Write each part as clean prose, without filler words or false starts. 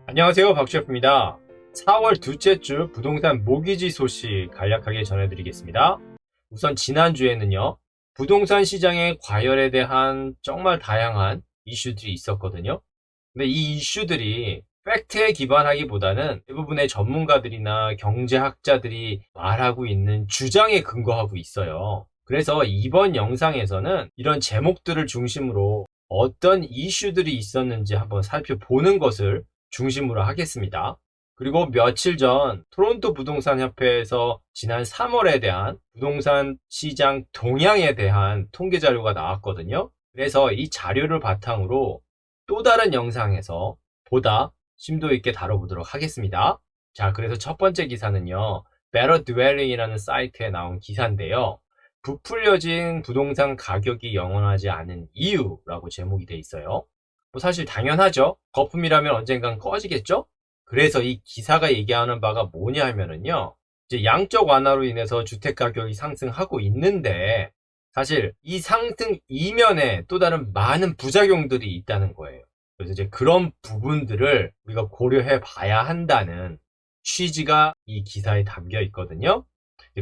안녕하세요, 박주혁입니다. 4월 둘째 주 부동산 모기지 소식 간략하게 전해드리겠습니다. 우선 지난주에는요, 부동산 시장의 과열에 대한 정말 다양한 이슈들이 있었거든요. 근데 이 이슈들이 팩트에 기반하기보다는 대부분의 전문가들이나 경제학자들이 말하고 있는 주장에 근거하고 있어요. 그래서 이번 영상에서는 이런 제목들을 중심으로 어떤 이슈들이 있었는지 한번 살펴보는 것을 중심으로 하겠습니다. 그리고 며칠 전 토론토 부동산 협회에서 지난 3월에 대한 부동산 시장 동향에 대한 통계 자료가 나왔거든요. 그래서 이 자료를 바탕으로 또 다른 영상에서 보다 심도 있게 다뤄보도록 하겠습니다. 자, 그래서 첫 번째 기사는요, Better Dwelling이라는 사이트에 나온 기사인데요. 부풀려진 부동산 가격이 영원하지 않은 이유라고 제목이 돼 있어요. 뭐 사실 당연하죠. 거품이라면 언젠간 꺼지겠죠? 그래서 이 기사가 얘기하는 바가 뭐냐 하면은요, 이제 양적 완화로 인해서 주택 가격이 상승하고 있는데, 사실 이 상승 이면에 또 다른 많은 부작용들이 있다는 거예요. 그래서 이제 그런 부분들을 우리가 고려해 봐야 한다는 취지가 이 기사에 담겨 있거든요.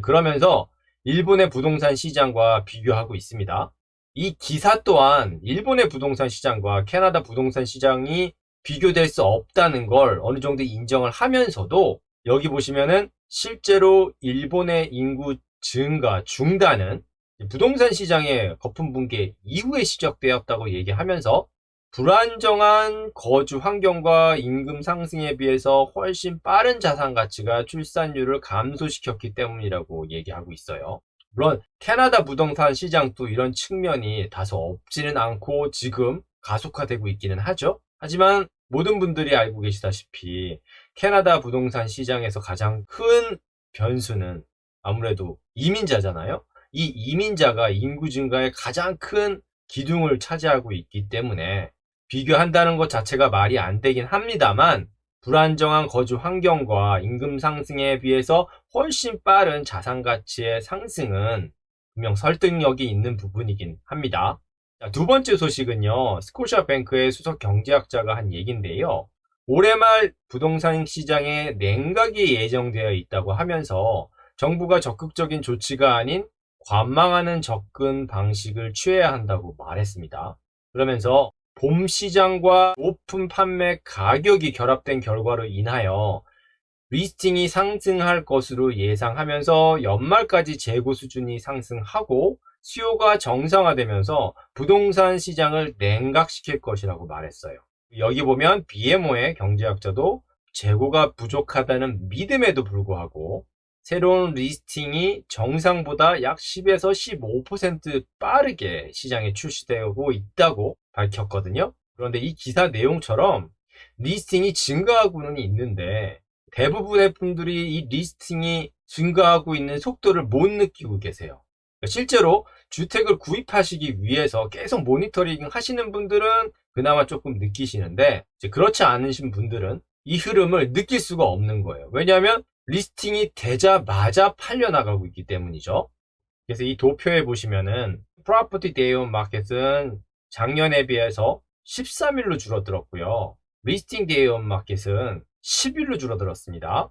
그러면서 일본의 부동산 시장과 비교하고 있습니다. 이 기사 또한 일본의 부동산 시장과 캐나다 부동산 시장이 비교될 수 없다는 걸 어느 정도 인정을 하면서도, 여기 보시면은 실제로 일본의 인구 증가 중단은 부동산 시장의 거품 붕괴 이후에 시작되었다고 얘기하면서, 불안정한 거주 환경과 임금 상승에 비해서 훨씬 빠른 자산 가치가 출산율을 감소시켰기 때문이라고 얘기하고 있어요. 물론 캐나다 부동산 시장도 이런 측면이 다소 없지는 않고 지금 가속화되고 있기는 하죠. 하지만 모든 분들이 알고 계시다시피 캐나다 부동산 시장에서 가장 큰 변수는 아무래도 이민자잖아요. 이 이민자가 인구 증가의 가장 큰 기둥을 차지하고 있기 때문에 비교한다는 것 자체가 말이 안 되긴 합니다만, 불안정한 거주 환경과 임금 상승에 비해서 훨씬 빠른 자산 가치의 상승은 분명 설득력이 있는 부분이긴 합니다. 자, 두 번째 소식은요, 스코샤뱅크의 수석 경제학자가 한 얘기인데요. 올해 말 부동산 시장에 냉각이 예정되어 있다고 하면서 정부가 적극적인 조치가 아닌 관망하는 접근 방식을 취해야 한다고 말했습니다. 그러면서 봄 시장과 오픈 판매 가격이 결합된 결과로 인하여 리스팅이 상승할 것으로 예상하면서 연말까지 재고 수준이 상승하고 수요가 정상화되면서 부동산 시장을 냉각시킬 것이라고 말했어요. 여기 보면 BMO의 경제학자도 재고가 부족하다는 믿음에도 불구하고 새로운 리스팅이 정상보다 약 10에서 15% 빠르게 시장에 출시되고 있다고 밝혔거든요. 그런데 이 기사 내용처럼 리스팅이 증가하고는 있는데 대부분의 분들이 이 리스팅이 증가하고 있는 속도를 못 느끼고 계세요. 실제로 주택을 구입하시기 위해서 계속 모니터링 하시는 분들은 그나마 조금 느끼시는데, 그렇지 않으신 분들은 이 흐름을 느낄 수가 없는 거예요. 왜냐하면 리스팅이 되자마자 팔려나가고 있기 때문이죠. 그래서 이 도표에 보시면은 Property Day on Market은 작년에 비해서 13일로 줄어들었고요. 리스팅 Day on Market은 10일로 줄어들었습니다.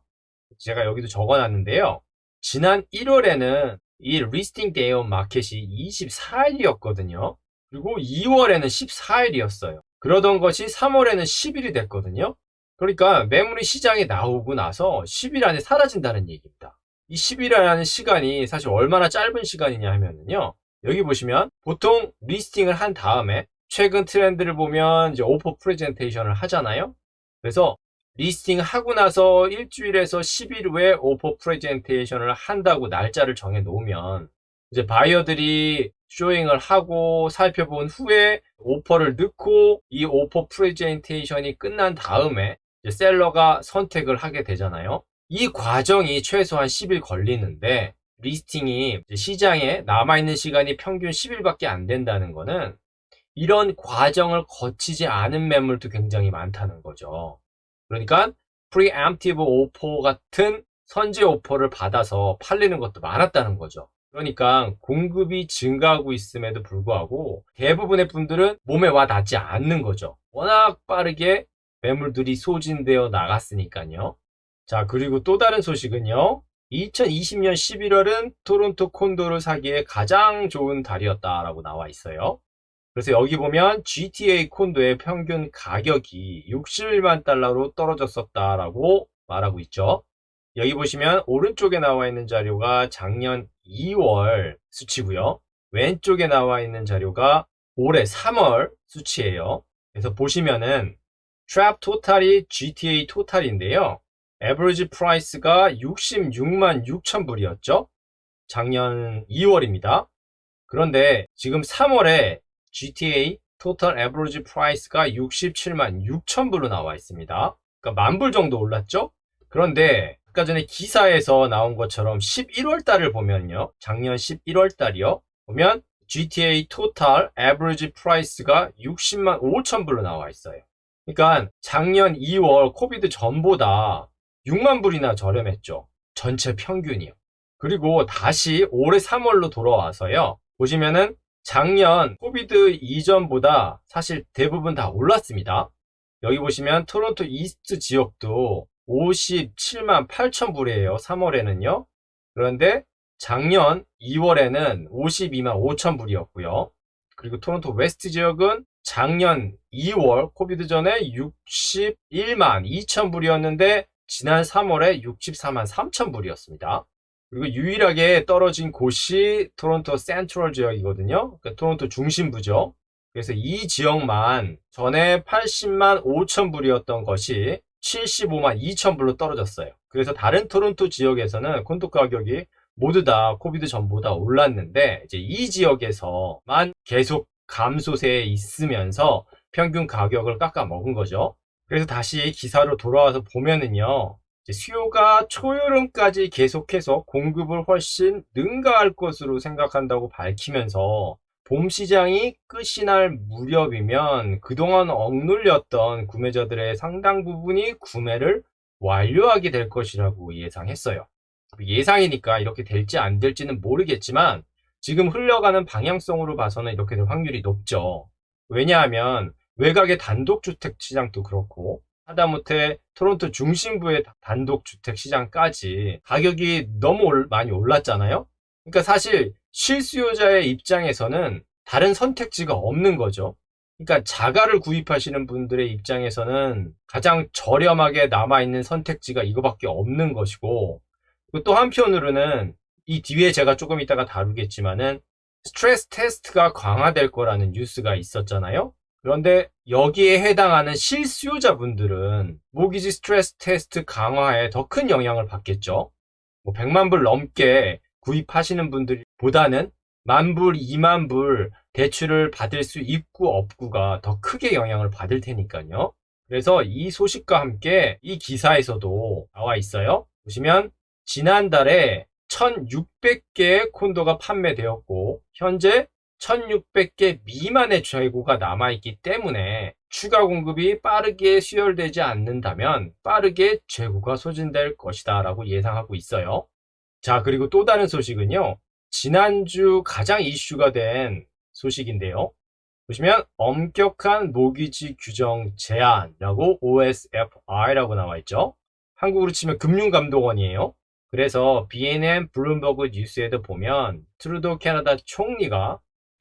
제가 여기도 적어놨는데요. 지난 1월에는 이 리스팅 Day on Market이 24일이었거든요. 그리고 2월에는 14일이었어요. 그러던 것이 3월에는 10일이 됐거든요. 그러니까 매물이 시장에 나오고 나서 10일 안에 사라진다는 얘기입니다. 이 10일이라는 시간이 사실 얼마나 짧은 시간이냐 하면요, 여기 보시면 보통 리스팅을 한 다음에 최근 트렌드를 보면 이제 오퍼 프레젠테이션을 하잖아요. 그래서 리스팅 하고 나서 일주일에서 10일 후에 오퍼 프레젠테이션을 한다고 날짜를 정해 놓으면 이제 바이어들이 쇼잉을 하고 살펴본 후에 오퍼를 넣고 이 오퍼 프레젠테이션이 끝난 다음에 이제 셀러가 선택을 하게 되잖아요. 이 과정이 최소한 10일 걸리는데 리스팅이 시장에 남아있는 시간이 평균 10일밖에 안 된다는 거는 이런 과정을 거치지 않은 매물도 굉장히 많다는 거죠. 그러니까 preemptive offer 같은 선제 오퍼를 받아서 팔리는 것도 많았다는 거죠. 그러니까 공급이 증가하고 있음에도 불구하고 대부분의 분들은 몸에 와 닿지 않는 거죠. 워낙 빠르게 매물들이 소진되어 나갔으니까요. 자, 그리고 또 다른 소식은요. 2020년 11월은 토론토 콘도를 사기에 가장 좋은 달이었다라고 나와 있어요. 그래서 여기 보면 GTA 콘도의 평균 가격이 61만 달러로 떨어졌었다라고 말하고 있죠. 여기 보시면 오른쪽에 나와 있는 자료가 작년 2월 수치고요. 왼쪽에 나와 있는 자료가 올해 3월 수치예요. 그래서 보시면은 트랩 토탈이 GTA 토탈인데요. 에버리지 프라이스가 66만 6천 불이었죠. 작년 2월입니다. 그런데 지금 3월에 GTA 토탈 에버리지 프라이스가 67만 6천 불로 나와 있습니다. 그러니까 만 불 정도 올랐죠? 그런데 아까 전에 기사에서 나온 것처럼 11월 달을 보면요. 작년 11월 달이요. 보면 GTA 토탈 에버리지 프라이스가 60만 5천 불로 나와 있어요. 그러니까 작년 2월 코비드 전보다 6만 불이나 저렴했죠. 전체 평균이요. 그리고 다시 올해 3월로 돌아와서요. 보시면은 작년 코비드 이전보다 사실 대부분 다 올랐습니다. 여기 보시면 토론토 이스트 지역도 57만 8천 불이에요. 3월에는요. 그런데 작년 2월에는 52만 5천 불이었고요. 그리고 토론토 웨스트 지역은 작년 2월 코비드 전에 61만 2천 불이었는데 지난 3월에 64만 3천 불이었습니다. 그리고 유일하게 떨어진 곳이 토론토 센트럴 지역이거든요. 그러니까 토론토 중심부죠. 그래서 이 지역만 전에 80만 5천 불이었던 것이 75만 2천 불로 떨어졌어요. 그래서 다른 토론토 지역에서는 콘도 가격이 모두 다 코비드 전보다 올랐는데 이제 이 지역에서만 계속 감소세에 있으면서 평균 가격을 깎아 먹은 거죠. 그래서 다시 기사로 돌아와서 보면은요. 수요가 초여름까지 계속해서 공급을 훨씬 능가할 것으로 생각한다고 밝히면서 봄 시장이 끝이 날 무렵이면 그동안 억눌렸던 구매자들의 상당 부분이 구매를 완료하게 될 것이라고 예상했어요. 예상이니까 이렇게 될지 안 될지는 모르겠지만 지금 흘러가는 방향성으로 봐서는 이렇게 될 확률이 높죠. 왜냐하면 외곽의 단독주택 시장도 그렇고 하다못해 토론토 중심부의 단독주택 시장까지 가격이 너무 많이 올랐잖아요. 그러니까 사실 실수요자의 입장에서는 다른 선택지가 없는 거죠. 그러니까 자가를 구입하시는 분들의 입장에서는 가장 저렴하게 남아있는 선택지가 이거밖에 없는 것이고 또 한편으로는 이 뒤에 제가 조금 이따가 다루겠지만은 스트레스 테스트가 강화될 거라는 뉴스가 있었잖아요. 그런데 여기에 해당하는 실수요자분들은 모기지 스트레스 테스트 강화에 더 큰 영향을 받겠죠. 100만 불 넘게 구입하시는 분들보다는 1만 불, 2만 불 대출을 받을 수 있고 없고가 더 크게 영향을 받을 테니까요. 그래서 이 소식과 함께 이 기사에서도 나와 있어요. 보시면 지난달에 1600개의 콘도가 판매되었고 현재 1600개 미만의 재고가 남아있기 때문에 추가 공급이 빠르게 수혈되지 않는다면 빠르게 재고가 소진될 것이다 라고 예상하고 있어요. 자, 그리고 또 다른 소식은요. 지난주 가장 이슈가 된 소식인데요. 보시면 엄격한 모기지 규정 제한이라고 OSFI라고 나와 있죠. 한국으로 치면 금융감독원이에요. 그래서 BNN 블룸버그 뉴스에도 보면 트루도 캐나다 총리가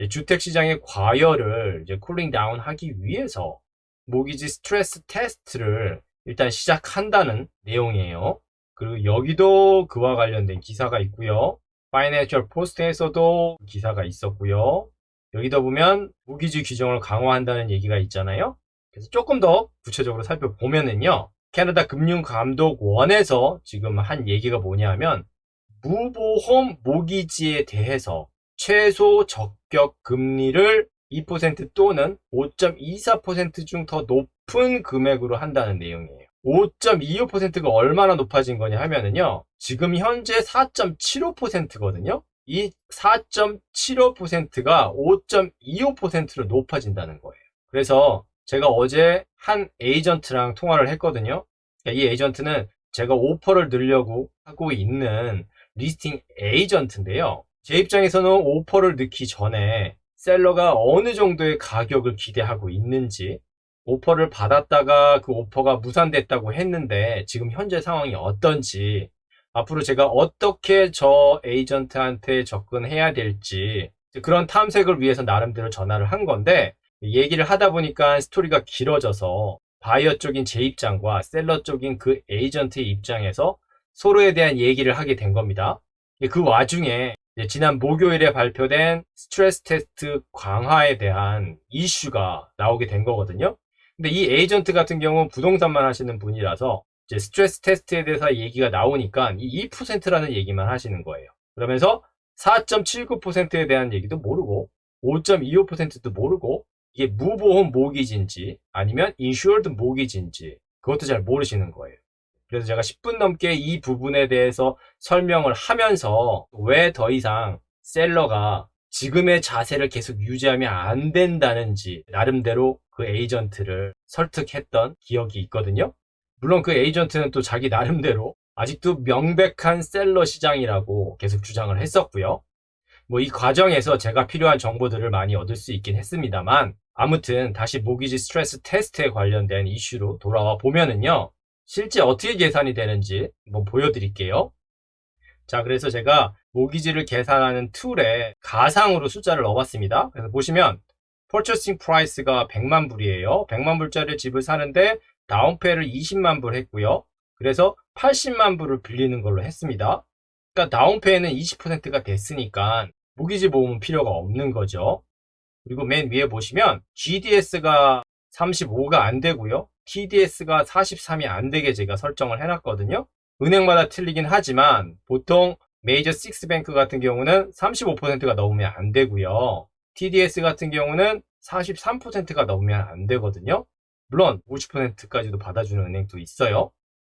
주택시장의 과열을 이제 쿨링 다운 하기 위해서 모기지 스트레스 테스트를 일단 시작한다는 내용이에요. 그리고 여기도 그와 관련된 기사가 있고요. 파이낸셜 포스트에서도 기사가 있었고요. 여기도 보면 모기지 규정을 강화한다는 얘기가 있잖아요. 그래서 조금 더 구체적으로 살펴보면은요. 캐나다 금융감독원에서 지금 한 얘기가 뭐냐면 무보험 모기지에 대해서 최소 적격 금리를 2% 또는 5.24% 중 더 높은 금액으로 한다는 내용이에요. 5.25%가 얼마나 높아진 거냐 하면은요. 지금 현재 4.75%거든요. 이 4.75%가 5.25%로 높아진다는 거예요. 그래서 제가 어제 한 에이전트랑 통화를 했거든요. 이 에이전트는 제가 오퍼를 넣으려고 하고 있는 리스팅 에이전트인데요. 제 입장에서는 오퍼를 넣기 전에 셀러가 어느 정도의 가격을 기대하고 있는지 오퍼를 받았다가 그 오퍼가 무산됐다고 했는데 지금 현재 상황이 어떤지, 앞으로 제가 어떻게 저 에이전트한테 접근해야 될지 그런 탐색을 위해서 나름대로 전화를 한 건데, 얘기를 하다 보니까 스토리가 길어져서 바이어 쪽인 제 입장과 셀러 쪽인 그 에이전트의 입장에서 서로에 대한 얘기를 하게 된 겁니다. 그 와중에 지난 목요일에 발표된 스트레스 테스트 강화에 대한 이슈가 나오게 된 거거든요. 근데 이 에이전트 같은 경우는 부동산만 하시는 분이라서 이제 스트레스 테스트에 대해서 얘기가 나오니까 이 2%라는 얘기만 하시는 거예요. 그러면서 4.79%에 대한 얘기도 모르고 5.25%도 모르고 이게 무보험 모기지인지 아니면 인슈어드 모기지인지 그것도 잘 모르시는 거예요. 그래서 제가 10분 넘게 이 부분에 대해서 설명을 하면서 왜 더 이상 셀러가 지금의 자세를 계속 유지하면 안 된다는지 나름대로 그 에이전트를 설득했던 기억이 있거든요. 물론 그 에이전트는 또 자기 나름대로 아직도 명백한 셀러 시장이라고 계속 주장을 했었고요. 뭐 이 과정에서 제가 필요한 정보들을 많이 얻을 수 있긴 했습니다만, 아무튼 다시 모기지 스트레스 테스트에 관련된 이슈로 돌아와 보면은요, 실제 어떻게 계산이 되는지 한번 보여드릴게요. 자, 그래서 제가 모기지를 계산하는 툴에 가상으로 숫자를 넣어봤습니다. 그래서 보시면 purchasing price가 100만 불이에요. 100만 불짜리 집을 사는데 다운페이를 20만 불 했고요. 그래서 80만 불을 빌리는 걸로 했습니다. 그러니까 다운페이는 20%가 됐으니까 모기지 보험은 필요가 없는 거죠. 그리고 맨 위에 보시면 GDS가 35가 안 되고요. TDS가 43이 안 되게 제가 설정을 해놨거든요. 은행마다 틀리긴 하지만 보통 메이저 6뱅크 같은 경우는 35%가 넘으면 안 되고요. TDS 같은 경우는 43%가 넘으면 안 되거든요. 물론 50%까지도 받아주는 은행도 있어요.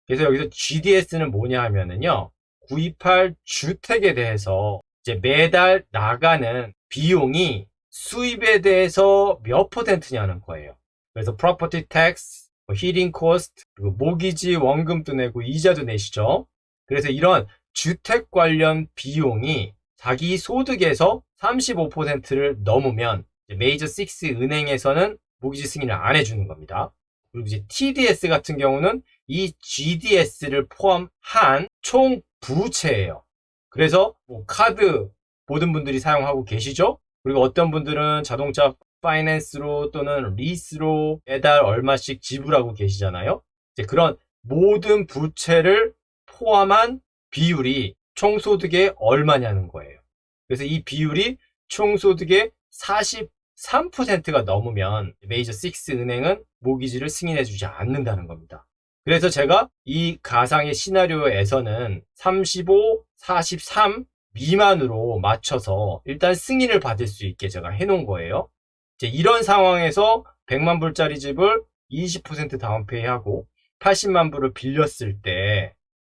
그래서 여기서 GDS는 뭐냐 하면은요, 구입할 주택에 대해서 이제 매달 나가는 비용이 수입에 대해서 몇 %냐는 거예요. 그래서 property tax, heating cost, 그리고 모기지 원금도 내고 이자도 내시죠. 그래서 이런 주택 관련 비용이 자기 소득에서 35%를 넘으면 메이저 6 은행에서는 모기지 승인을 안 해주는 겁니다. 그리고 이제 TDS 같은 경우는 이 GDS를 포함한 총 부채예요. 그래서 뭐 카드 모든 분들이 사용하고 계시죠? 그리고 어떤 분들은 자동차 파이낸스로 또는 리스로 매달 얼마씩 지불하고 계시잖아요. 이제 그런 모든 부채를 포함한 비율이 총소득의 얼마냐는 거예요. 그래서 이 비율이 총소득의 43%가 넘으면 메이저 6 은행은 모기지를 승인해주지 않는다는 겁니다. 그래서 제가 이 가상의 시나리오에서는 35, 43 미만으로 맞춰서 일단 승인을 받을 수 있게 제가 해놓은 거예요. 이제 이런 상황에서 100만 불짜리 집을 20% 다운페이하고 80만 불을 빌렸을 때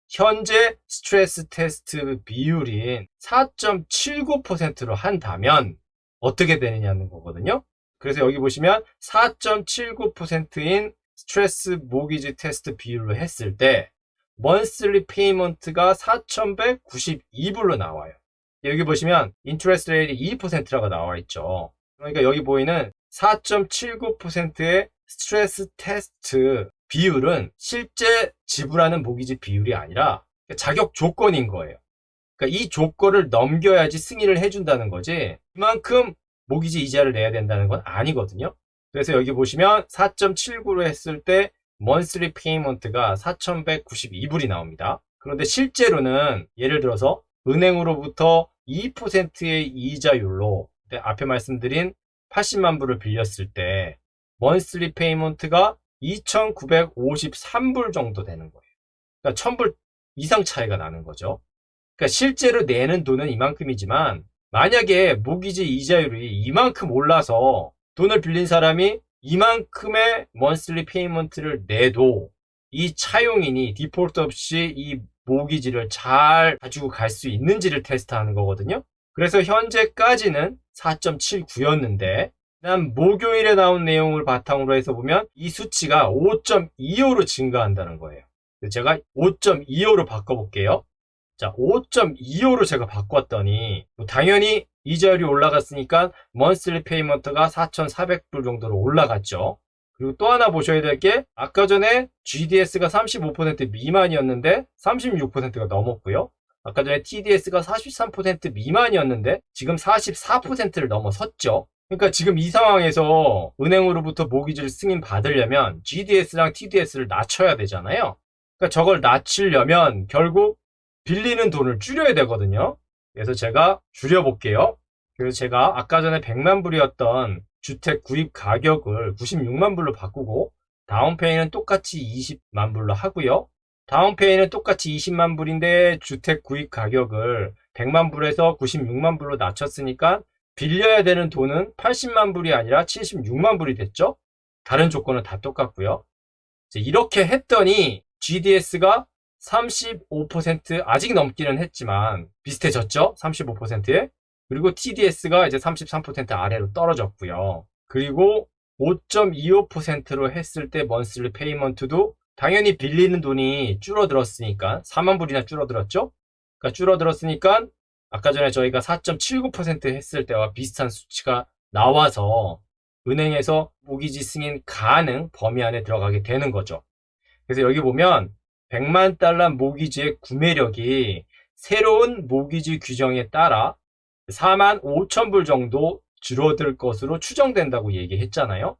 현재 스트레스 테스트 비율인 4.79%로 한다면 어떻게 되느냐는 거거든요. 그래서 여기 보시면 4.79%인 스트레스 모기지 테스트 비율로 했을 때 monthly payment가 4,192불로 나와요. 여기 보시면 interest rate이 2%라고 나와 있죠. 그러니까 여기 보이는 4.79%의 스트레스 테스트 비율은 실제 지불하는 모기지 비율이 아니라 자격 조건인 거예요. 그러니까 이 조건을 넘겨야지 승인을 해준다는 거지 이만큼 모기지 이자를 내야 된다는 건 아니거든요. 그래서 여기 보시면 4.79로 했을 때 monthly payment가 4,192불이 나옵니다. 그런데 실제로는 예를 들어서 은행으로부터 2%의 이자율로 앞에 말씀드린 80만 불을 빌렸을 때 monthly payment가 2,953불 정도 되는 거예요. 그러니까 1,000불 이상 차이가 나는 거죠. 그러니까 실제로 내는 돈은 이만큼이지만 만약에 모기지 이자율이 이만큼 올라서 돈을 빌린 사람이 이만큼의 monthly payment를 내도 이 차용인이 디폴트 없이 이 모기지를 잘 가지고 갈 수 있는지를 테스트하는 거거든요. 그래서 현재까지는 4.79였는데 지난 목요일에 나온 내용을 바탕으로 해서 보면 이 수치가 5.25로 증가한다는 거예요. 제가 5.25로 바꿔볼게요. 자, 5.25로 제가 바꿨더니 당연히 이자율이 올라갔으니까 monthly payment가 4,400불 정도로 올라갔죠. 그리고 또 하나 보셔야 될 게 아까 전에 GDS가 35% 미만이었는데 36%가 넘었고요. 아까 전에 TDS가 43% 미만이었는데 지금 44%를 넘어섰죠. 그러니까 지금 이 상황에서 은행으로부터 모기지를 승인 받으려면 GDS랑 TDS를 낮춰야 되잖아요. 그러니까 저걸 낮추려면 결국 빌리는 돈을 줄여야 되거든요. 그래서 제가 줄여볼게요. 그래서 제가 아까 전에 100만 불이었던 주택 구입 가격을 96만 불로 바꾸고 다운페이는 똑같이 20만 불로 하고요. 다운페이는 똑같이 20만 불인데 주택 구입 가격을 100만 불에서 96만 불로 낮췄으니까 빌려야 되는 돈은 80만 불이 아니라 76만 불이 됐죠. 다른 조건은 다 똑같고요. 이렇게 했더니 GDS가 35% 아직 넘기는 했지만 비슷해졌죠. 35%에. 그리고 TDS가 이제 33% 아래로 떨어졌고요. 그리고 5.25%로 했을 때 먼슬리 페이먼트도 당연히 빌리는 돈이 줄어들었으니까 4만 불이나 줄어들었죠. 그러니까 줄어들었으니까 아까 전에 저희가 4.79% 했을 때와 비슷한 수치가 나와서 은행에서 모기지 승인 가능 범위 안에 들어가게 되는 거죠. 그래서 여기 보면 100만 달러 모기지의 구매력이 새로운 모기지 규정에 따라 4만 5천 불 정도 줄어들 것으로 추정된다고 얘기했잖아요.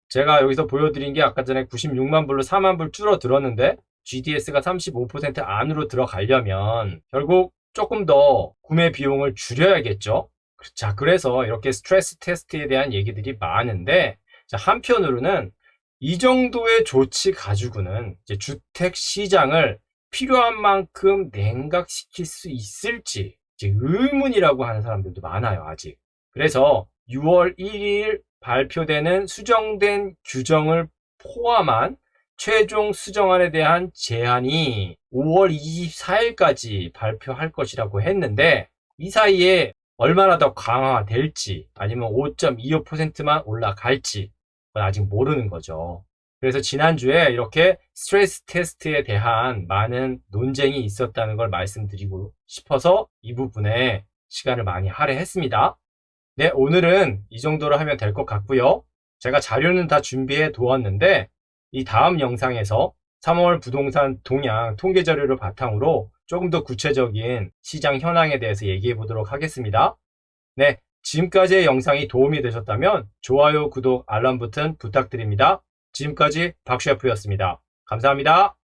제가 여기서 보여드린 게 아까 전에 96만 불로 4만 불 줄어들었는데 GDS가 35% 안으로 들어가려면 결국 조금 더 구매 비용을 줄여야겠죠. 자, 그래서 이렇게 스트레스 테스트에 대한 얘기들이 많은데, 자, 한편으로는 이 정도의 조치 가지고는 이제 주택 시장을 필요한 만큼 냉각시킬 수 있을지 이제 의문이라고 하는 사람들도 많아요, 아직. 그래서 6월 1일 발표되는 수정된 규정을 포함한 최종 수정안에 대한 제안이 5월 24일까지 발표할 것이라고 했는데 이 사이에 얼마나 더 강화될지 아니면 5.25%만 올라갈지 그건 아직 모르는 거죠. 그래서 지난주에 이렇게 스트레스 테스트에 대한 많은 논쟁이 있었다는 걸 말씀드리고 싶어서 이 부분에 시간을 많이 할애했습니다. 네, 오늘은 이 정도로 하면 될 것 같고요. 제가 자료는 다 준비해 두었는데 이 다음 영상에서 3월 부동산 동향 통계 자료를 바탕으로 조금 더 구체적인 시장 현황에 대해서 얘기해 보도록 하겠습니다. 네, 지금까지의 영상이 도움이 되셨다면 좋아요, 구독, 알람 버튼 부탁드립니다. 지금까지 박셰프였습니다. 감사합니다.